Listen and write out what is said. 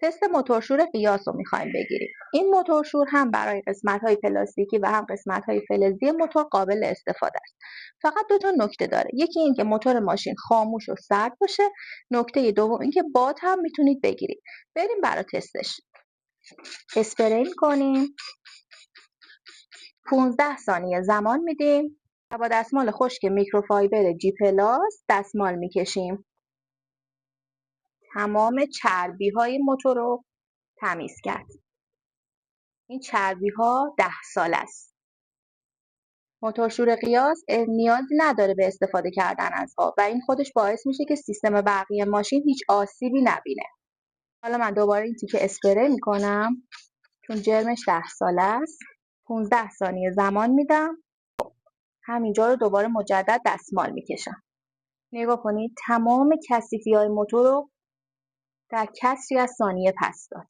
تست موتورشور قیاس رو میخوایم بگیریم. این موتورشور هم برای قسمت‌های پلاستیکی و هم قسمت‌های فلزی موتور قابل استفاده است. فقط 2 تا نکته داره. یکی این که موتور ماشین خاموش و سرد باشه. نکته دوم این که باد هم میتونید بگیرید. بریم برای تستش. اسپری می‌کنیم. 15 ثانیه زمان میدیم و با دستمال خشک میکروفایبر جی پلاس دستمال میکشیم. تمام چربی‌های موتور رو تمیز کرد. این چربی‌ها 10 ساله است. موتورشور قیاس نیازی نداره به استفاده کردن از آب و این خودش باعث میشه که سیستم برقی ماشین هیچ آسیبی نبینه. حالا من دوباره این تیکه اسپری میکنم چون جرمش 10 ساله است. 15 ثانیه زمان میدم. همینجا رو دوباره مجدد دستمال میکشم. نگاه کنید تمام کثیفی‌های موتور رو در کسری از ثانیه پس داد.